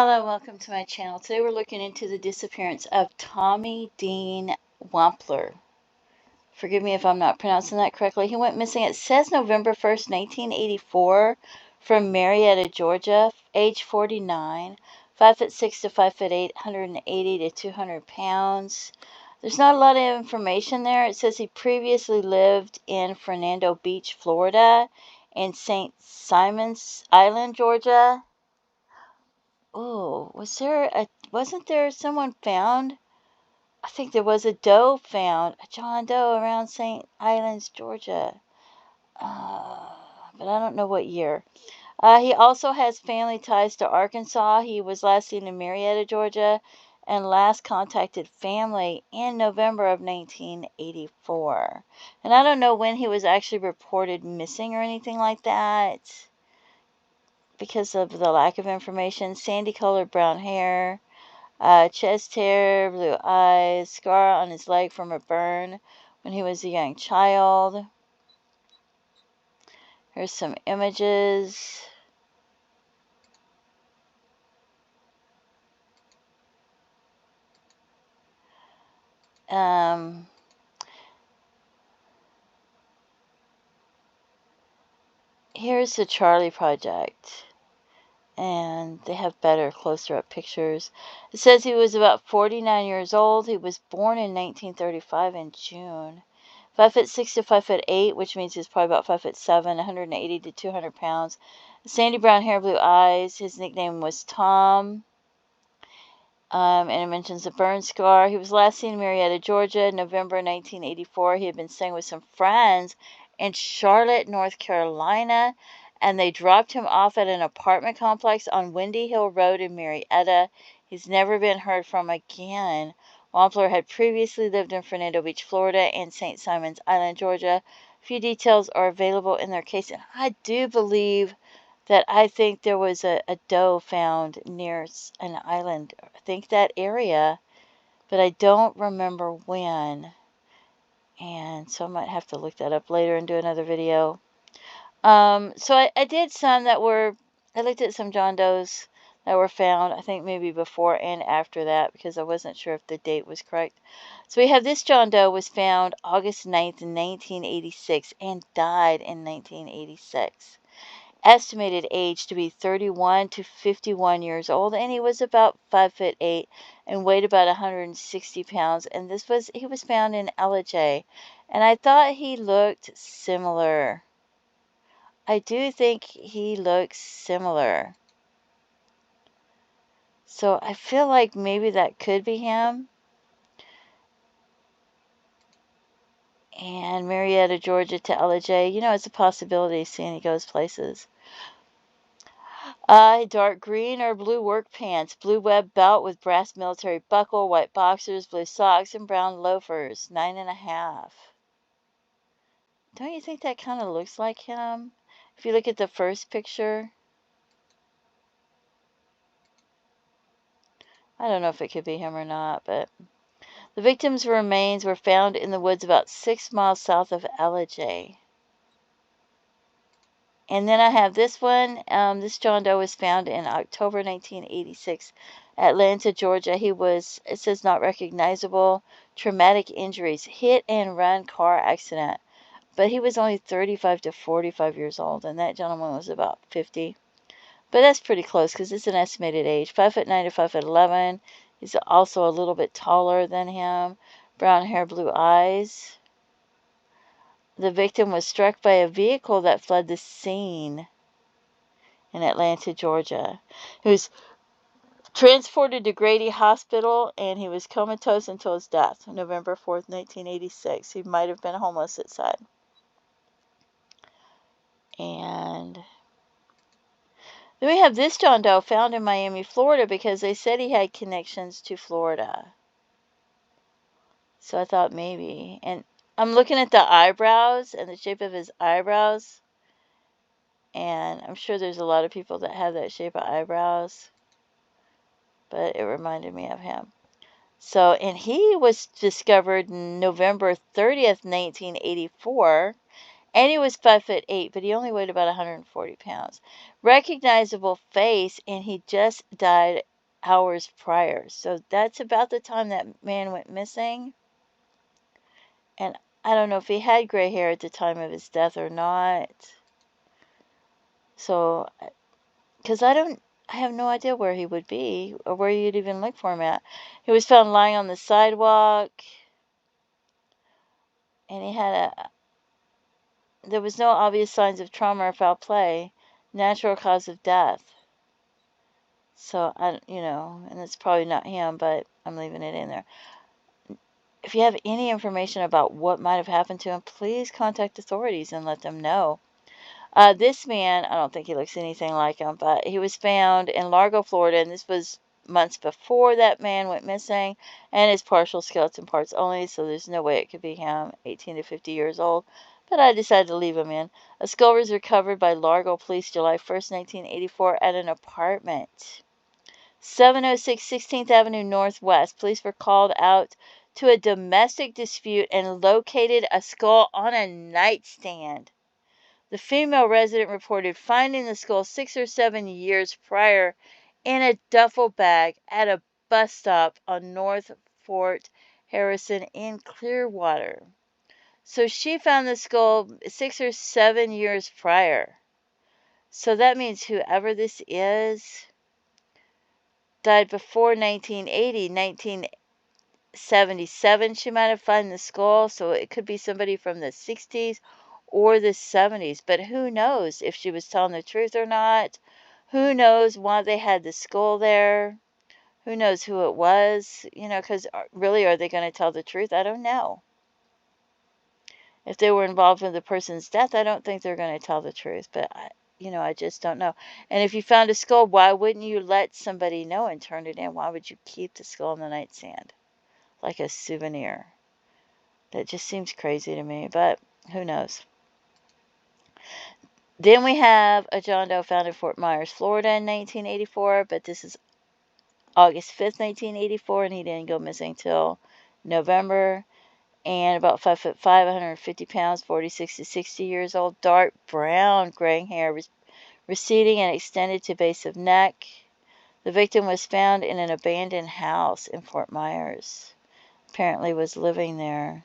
Hello, welcome to my channel. Today we're looking into the disappearance of Tommy Dean Wampler. Forgive me if I'm not pronouncing that correctly. He went missing, it says November 1st, 1984, from Marietta, Georgia, age 49, 5'6" to 5'8", 180 to 200 pounds. There's not a lot of information there. It says he previously lived in Fernando Beach, Florida, and St. Simon's Island, Georgia. Oh, wasn't there someone found? I think there was a doe found, a John Doe around St. Islands, Georgia. Uh, but I don't know what year. He also has family ties to Arkansas. He was last seen in Marietta, Georgia, and last contacted family in November of 1984. And I don't know when he was actually reported missing or anything like that because of the lack of information. Sandy colored brown hair. Chest hair, blue eyes, scar on his leg from a burn when he was a young child. Here's some images. Here's the Charlie Project. And they have better, closer up pictures. It says he was about 49 years old. He was born in 1935 in June. 5'6" to 5'8", which means he's probably about 5'7", 180 to 200 pounds. Sandy brown hair, blue eyes. His nickname was Tom. And it mentions a burn scar. He was last seen in Marietta, Georgia, November 1984. He had been staying with some friends in Charlotte, North Carolina, and they dropped him off at an apartment complex on Windy Hill Road in Marietta. He's never been heard from again. Wampler had previously lived in Fernando Beach, Florida, and St. Simon's Island, Georgia. A few details are available in their case, and I do believe that I think there was a doe found near an island. I think that area, but I don't remember when. And so I might have to look that up later and do another video. So I did some that were, I looked at some John Does that were found, I think maybe before and after that, because I wasn't sure if the date was correct. So we have this John Doe was found August 9th, 1986, and died in 1986. Estimated age to be 31 to 51 years old, and he was about 5'8" and weighed about 160 pounds. And he was found in LJ, and I thought he looked similar. I do think he looks similar. So I feel like maybe that could be him. And Marietta, Georgia to LJ, it's a possibility seeing he goes places. Dark green or blue work pants, blue web belt with brass military buckle, white boxers, blue socks, and brown loafers. 9.5. Don't you think that kind of looks like him? If you look at the first picture. I don't know if it could be him or not, but the victim's remains were found in the woods about 6 miles south of Ellijay. And then I have this one. This John Doe was found in October 1986, Atlanta, Georgia. It says not recognizable, traumatic injuries, hit and run car accident. But he was only 35 to 45 years old, and that gentleman was about 50. But that's pretty close because it's an estimated age. 5'9" to 5'11". He's also a little bit taller than him. Brown hair, blue eyes. The victim was struck by a vehicle that fled the scene in Atlanta, Georgia. He was transported to Grady Hospital, and he was comatose until his death, November 4th, 1986. He might have been homeless, it said. And then we have this John Doe found in Miami, Florida, because they said he had connections to Florida. So I thought maybe. And I'm looking at the eyebrows and the shape of his eyebrows. And I'm sure there's a lot of people that have that shape of eyebrows. But it reminded me of him. So, and he was discovered November 30th, 1984. And he was 5'8", but he only weighed about 140 pounds. Recognizable face, and he just died hours prior. So that's about the time that man went missing. And I don't know if he had gray hair at the time of his death or not. So, because I have no idea where he would be or where you'd even look for him at. He was found lying on the sidewalk, and there was no obvious signs of trauma or foul play. Natural cause of death. So, and it's probably not him, but I'm leaving it in there. If you have any information about what might have happened to him, please contact authorities and let them know. This man, I don't think he looks anything like him, but he was found in Largo, Florida, and this was months before that man went missing, and his partial skeleton parts only, so there's no way it could be him, 18 to 50 years old. But I decided to leave him in. A skull was recovered by Largo police July 1st, 1984, at an apartment. 706 16th Avenue Northwest. Police were called out to a domestic dispute and located a skull on a nightstand. The female resident reported finding the skull 6 or 7 years prior in a duffel bag at a bus stop on North Fort Harrison in Clearwater. So she found the skull 6 or 7 years prior. So that means whoever this is died before 1980. 1977 she might have found the skull, so it could be somebody from the 60s or the 70s. But who knows if she was telling the truth or not? Who knows why they had the skull there? Who knows who it was? Because really, are they going to tell the truth? I don't know. If they were involved in the person's death, I don't think they're going to tell the truth. But I just don't know. And if you found a skull, why wouldn't you let somebody know and turn it in? Why would you keep the skull on the nightstand like a souvenir? That just seems crazy to me, but who knows? Then we have a John Doe found in Fort Myers, Florida in 1984, but this is August 5th, 1984, and he didn't go missing till November. And about 5'5", 150 pounds, 46 to 60 years old, dark brown graying hair, receding and extended to base of neck. The victim was found in an abandoned house in Fort Myers. Apparently was living there.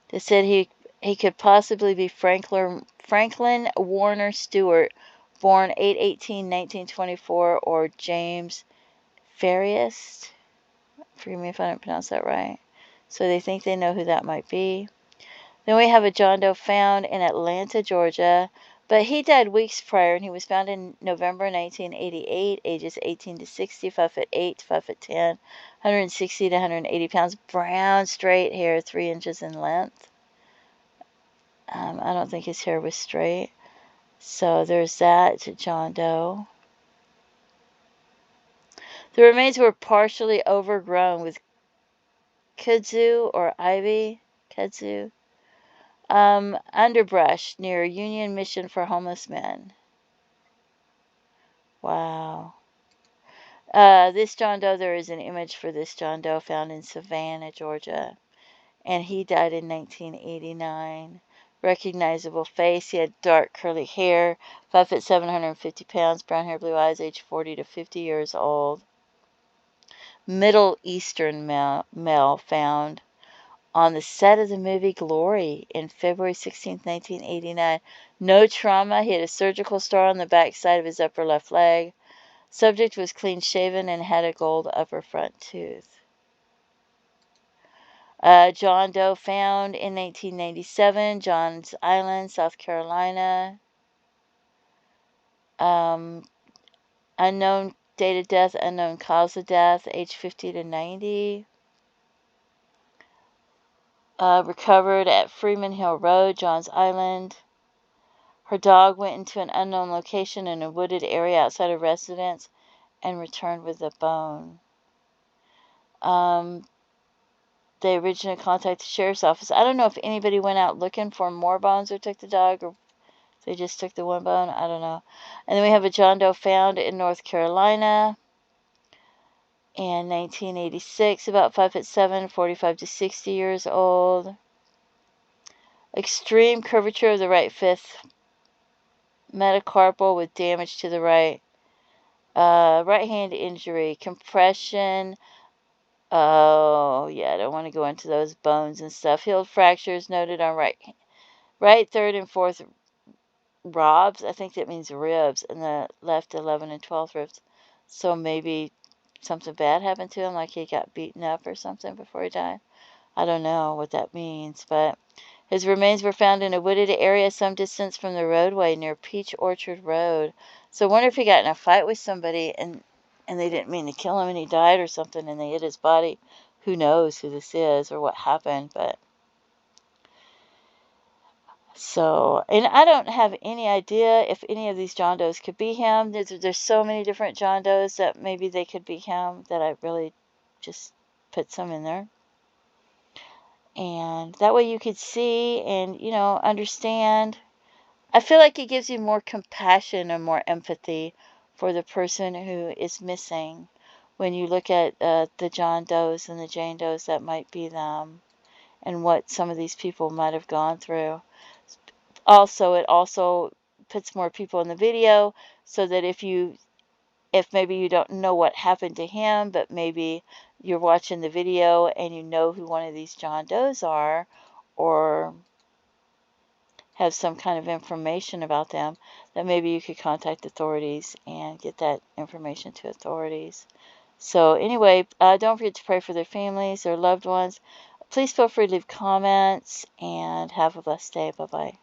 They said he could possibly be Franklin Warner Stewart, born 8/18/1924, or James Farias. Forgive me if I don't pronounce that right. So they think they know who that might be. Then we have a John Doe found in Atlanta, Georgia, but he died weeks prior, and he was found in November 1988, ages 18 to 60, 5'8", 5'10", 160 to 180 pounds, brown, straight hair, 3 inches in length. I don't think his hair was straight. So there's that to John Doe. The remains were partially overgrown with kudzu or ivy, underbrush near Union Mission for Homeless Men. Wow. This John Doe, there is an image for this John Doe found in Savannah, Georgia. And he died in 1989. Recognizable face. He had dark curly hair, 5'7", 750 pounds, brown hair, blue eyes, age 40 to 50 years old. Middle Eastern male found on the set of the movie Glory in February 16, 1989. No trauma. He had a surgical scar on the back side of his upper left leg. Subject was clean shaven and had a gold upper front tooth. John Doe found in 1997, Johns Island, South Carolina. Unknown date of death, unknown cause of death, age 50 to 90. Recovered at Freeman Hill Road, Johns Island. Her dog went into an unknown location in a wooded area outside a residence and returned with a bone. They originally contacted the sheriff's office. I don't know if anybody went out looking for more bones or took the dog, or they just took the one bone. I don't know. And then we have a John Doe found in North Carolina in 1986, about 5'7", 45 to 60 years old. Extreme curvature of the right fifth metacarpal with damage to the right. Right hand injury. Compression. Oh, yeah, I don't want to go into those bones and stuff. Healed fractures noted on right, third, and fourth robs. I think that means ribs. And the left 11 and 12th ribs. So maybe something bad happened to him, like he got beaten up or something before he died. I don't know what that means, but his remains were found in a wooded area some distance from the roadway near Peach Orchard Road. So I wonder if he got in a fight with somebody and they didn't mean to kill him and he died or something and they hit his body. Who knows who this is or what happened, but so, and I don't have any idea if any of these John Does could be him. There's so many different John Does that maybe they could be him that I really just put some in there. And that way you could see and, understand. I feel like it gives you more compassion and more empathy for the person who is missing when you look at the John Does and the Jane Does that might be them and what some of these people might have gone through. Also, it also puts more people in the video so that if maybe you don't know what happened to him, but maybe you're watching the video and you know who one of these John Does are, or have some kind of information about them, that maybe you could contact authorities and get that information to authorities. So anyway, don't forget to pray for their families, their loved ones. Please feel free to leave comments and have a blessed day. Bye-bye.